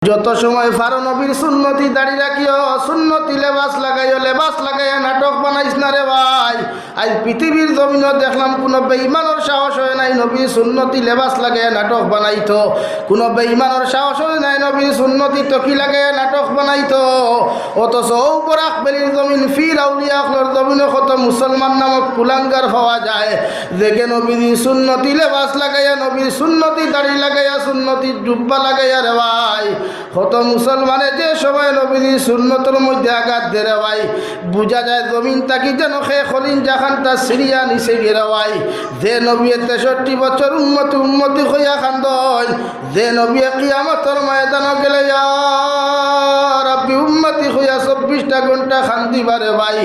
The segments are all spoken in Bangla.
যত সময় ফারো নবীর সুন্নতি দাড়ি রাখিও, সুন্নতি লেবাস লাগাইও, লেবাস লাগাইয়া নাটক বানাইস না রে ভাই। আজ পৃথিবীর জমিনও দেখলাম কোনো বেঈমানের সাহস হয় নাই নবীর সুন্নতি লেবাস লাগাইয়া নাটক বানাইতো। কোনো বেঈমানের সাহস হয় নাই নবীর সুন্নতি তকি লাগাইয়া নাটক বানাইতো। অথচ বরাক বেলির জমিন ফির আউলিয়া আখলর জমিনে কত মুসলমান নামক কুলাঙ্গার পাওয়া যায়, দেখে নবীর সুন্নতি লেবাস লাগাইয়া, নবীর সুন্নতি দাড়ি লাগাইয়া, সুন্নতি জুব্বা লাগাইয়া রে ভাই। কত মুসলমানে যে সময় নবীর সুন্নতের মধ্যে আঘাত দে রে ভাই, বুঝা যায় জমিন তাকি যেন খে খলিন জাখানটা সিরিয়া নিচে গেরে ভাই। যে নবী 63 বছর উম্মতি হইয়া খান্দয়, যে নবী কিয়ামতের ময়দানে গেলে ইয়া রাব্বি উম্মতি হইয়া 24টা ঘন্টা খান্দি বারে ভাই।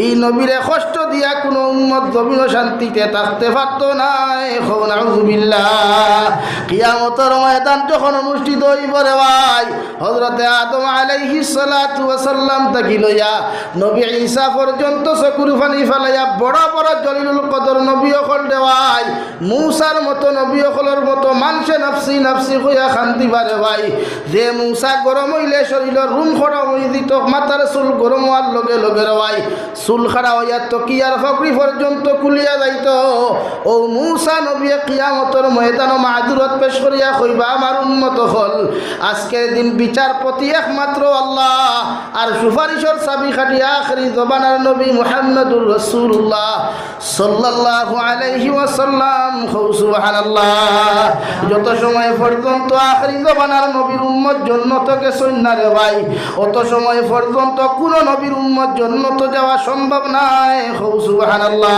এই নবীরে কষ্ট দিয়া কোনো উম্মত জমিন শান্তিতে থাকতে পারত না। নাউযুবিল্লাহ। কিয়ামতের ময়দান যখন অনুষ্ঠিত হইব রে ভাই, হযরতে আদম আলাইহিস সালাতু ওয়াস সালাম থেকে লইয়া নবী ঈসা পর্যন্ত চকুর পানি ফেলাইয়া বড় বড় জলিলুল কদর নবী হল রে ভাই, মূসার মতো নবী হলের মতো মানুষে নফসি নফসি হইয়া খান্দি বারে ভাই। যে মূসা গরম হইলে শরীরের রুম গরম হয়ে দিত, মাথার চুল গরম হওয়ার লগে লগে রে ভাই চুল খাড়া হইয়া তকিয়ার ফকরি পর্যন্ত কুলিয়া যাইত। ও মূসা নবী কিয়ামতের ময়দানে মাদুরত পেশ করিয়া কইবা আমার উম্মত হল আজকের দিন বিচারপতি একমাত্র আল্লাহ, আর সুপারিশের চাবি খাটি আখরি জবানার নবী মুহাম্মদুর রাসূলুল্লাহ সাল্লাল্লাহু আলাইহি ওয়াসাল্লাম। সুবহানাল্লাহ। যত সময় পর্যন্ত আখরি জবানার নবীর উম্মত জান্নাত গেছেন না রে ভাই, অত সময় পর্যন্ত কোন নবীর উম্মত জান্নাত যাওয়া সম্ভব নাই। সুবহানাল্লাহ।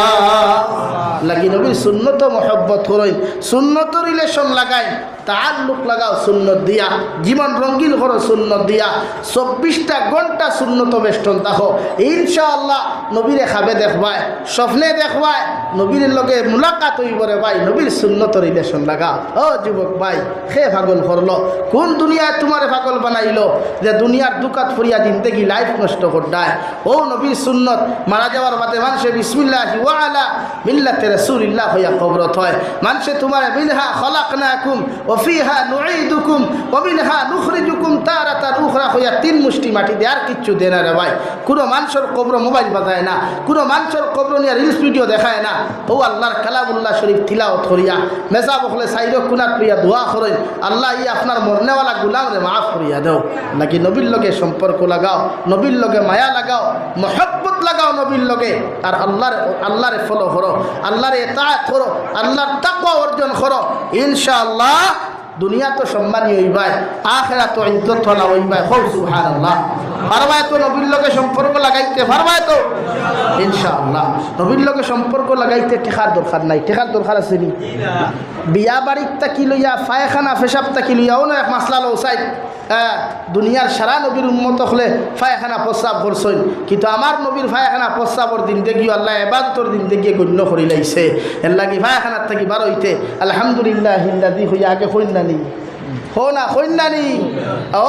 লাগি নবীর সুন্নত মহব্বত করেন, সুন্নত রিলেশন লাগাই, তাআল্লুক লাগাও সুন্নত দিয়া, জীবন রঙিন করো সুন্নত দিয়া, 24টা ঘন্টা সুন্নত বেষ্টন থাকো। ইনশাআল্লাহ নবীরে খাবে দেখবাই, স্বপ্নে দেখবাই, নবীর লগে মুলাকাত হইব রে ভাই। নবীর সুন্নত রিলেশন লাগাও। ও যুবক ভাই, খে পাগল করলো? কোন দুনিয়ায় তোমারে পাগল বানাইলো যে দুনিয়ার দুকাত ফরিয়া জিন্দেগি লাইফ নষ্ট করদায়? ও নবীর সুন্নত মারা যাওয়ার বাদে মানুষে বিসমিল্লাহি ওয়া আলা মিল্লাতি রাসূলিল্লাহ হইয়া কবরত হয়। মানুষে তোমারে মিনহা খলাকনাকুম ওয়া ফিহা নুঈদুকুম ওয়া মিনহা নুখরিজুকুম তারাতান উখরা হইয়া 3 মুষ্টি মাটি দিয়ে আর কিচ্ছু দেয় না রে ভাই। কোনো মানুষের কবর মোবাইল বাজায় না, কোনো মানুষের কবর নিয়ে রিলস ভিডিও দেখায় না। ও আল্লাহর কালামুল্লাহ শরীফ তিলাওয়াত করিয়া মেজা বখলে সাইরো কুনাত করিয়া দোয়া করেন, আল্লাহ ই আপনার মরনেওয়ালা গুলামরে মাফ করিয়া দাও। নাকি নবীর লগে সম্পর্ক লাগাও, নবীর লগে মায়া লাগাও, মহব্বত লাগাও নবীর লগে, আর আল্লাহরে ফলো করো, আল্লাহরে ইতাআত করো, আল্লাহর তাকওয়া অর্জন করো। ইনশাআল্লাহ দুনিয়া তো সম্মানী হইবাই, আখিরাত তো ইজ্জত ওয়ালা হইবাই। সুবহানাল্লাহ। পারবাই তো নবীর লগে সম্পর্ক লাগাইতে? পারবাই তো ইনশাআল্লাহ। নবীর লগে সম্পর্ক লাগাইতে টেকার দরকার নাই। টেকার দরকার আছে নি? বিয়া বাড়ির তাকি লইয়া, ফায়খানা পেশাব তাকি লইয়াও না এক মাসলা লৌসাই। দুনিয়ার সারা নবীর উম্মত হলে ফায়খানা প্রস্রাব করছেন, কিন্তু আমার নবীর ফায়খানা প্রস্রাবর দিন দেখিও আল্লাহ ইবাদতর দিন দেখিয়ে গণ্য করি লাইছে। এর লাগি ফায়খানার থাকি বার হইতে আলহামদুলিল্লাহিল্লাযী হইয়া আগে কইনানি হো না কইনানি।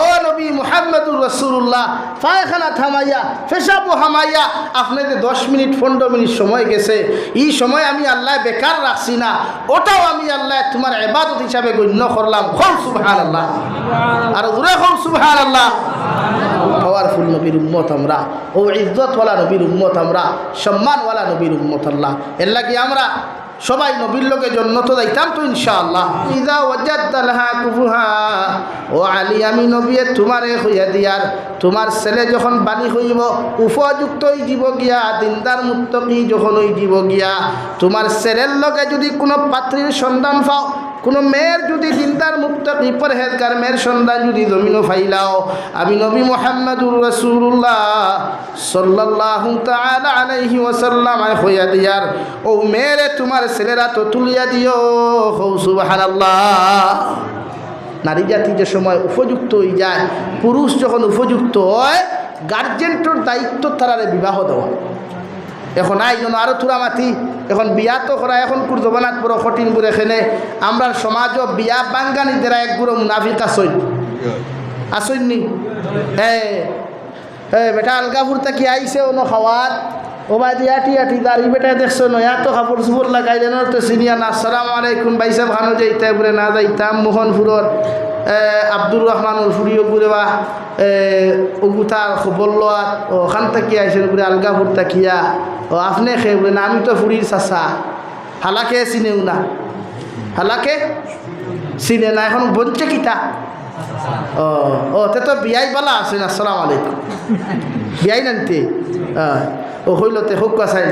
ও নবী মুহাম্মদুর রাসূলুল্লাহ ফায়খানা থামাইয়া, পেশাবও হামাইয়া আপনাদের 10 মিনিট 15 মিনিট সময় গেছে, এই সময় আমি আল্লাহ বেকার রাখছি না, ওটাও আমি আল্লাহ তোমার ইবাদত হিসাবে গণ্য করলাম। সুবহানাল্লাহ। আর জোরে সুবহানাল্লাহ। পাওয়ারফুল নবীর উম্মত আমরা, ও ইজ্জতওয়ালা নবীর উম্মত আমরা, সম্মানওয়ালা নবীর উম্মত আল্লাহ। এর লাগি আমরা সবাই নবীর লোকে জন্নত যাইতাম তো ইনশাআল্লাহ। ইযা ওয়াজাদতা লাহা কুফুহা, ও আলী আমি নবী তোমারে হইয়া দিয়ার, তোমার ছেলে যখন বালি হইব, উপযুক্ত হইব গিয়া, দিনদার মুত্তাকি যখন হইব গিয়া, তোমার ছেলের লগে যদি কোনো পাত্রীর সন্ধান পাও, কোনো মেয়ের যদি দিনদার মুত্তাকি পরহেজগার মেয়ের সন্ধান যদি জমিনও ফাইলাও, আমি নবী মুহাম্মদুর রাসূলুল্লাহ সাল্লাল্লাহু তাআলা আলাইহি ওয়াসাল্লাম হইয়া দিয়ার, ও মেয়েরে তোমার ছেলেরা তো তুলিয়া দিও। সুবহানাল্লাহ। নারী জাতি যে সময় উপযুক্ত হয়ে যায়, পুরুষ যখন উপযুক্ত হয়, গার্জেন্টর দায়িত্ব তারারে বিবাহ দেওয়া। এখন আই যেন আরও থুরা মাতি, এখন বিয়া তো করা এখন কুর জবানাত বড় কঠিন করে এখানে আমরা সমাজও বিয়া বাঙ্গানি দেরা এক গুঁড়ো মুনাফিক আসইনি। হ্যাঁ হ্যাঁ বেটা আলগাপুর তাকি আইসে অন্য খাওয়ার ও ভাই আটি আটি দাঁড়ি বেটা দেখছো নয়া তো কাপড় চুপড় লাগাইলেন তো সিনিয়া না। আসসালামু আলাইকুম ভাই সাহেব, খানো যাইতে বলে না যাইতাম মোহনপুরর আব্দুর রহমানুর ফুরিও ঘুরে বা ওগুতার খবর লোয়া ওখান থেকে আইসেন ঘুরে আলগাপুর তাকিয়া ও আপনি খেয়ে বলে না আমি তো ফুরির চাষা হালাকে চিনেও না হালাকে চিনে না এখন বলছে কিতা ও তে তো বিয়াই বালা আছেন আসসালামু আলাইকুম বিয়াই নানতে ও হইলতে হোক চাই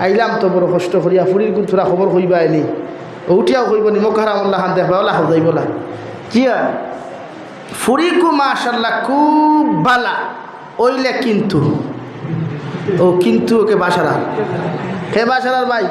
আইলাম তো বড় কষ্ট করিয়া ফুরির গুণথোরা খবর কইবা এনি উঠিয়াও কইব নি মোক হারামুল্লাহ খান দেখবা ওলা হজাই বলা কি ফুরিকু মাশাল্লাহ খুব বালা ওইলে কিন্তু ও কিন্তু ওকে বাসারা হে বাসারার ভাই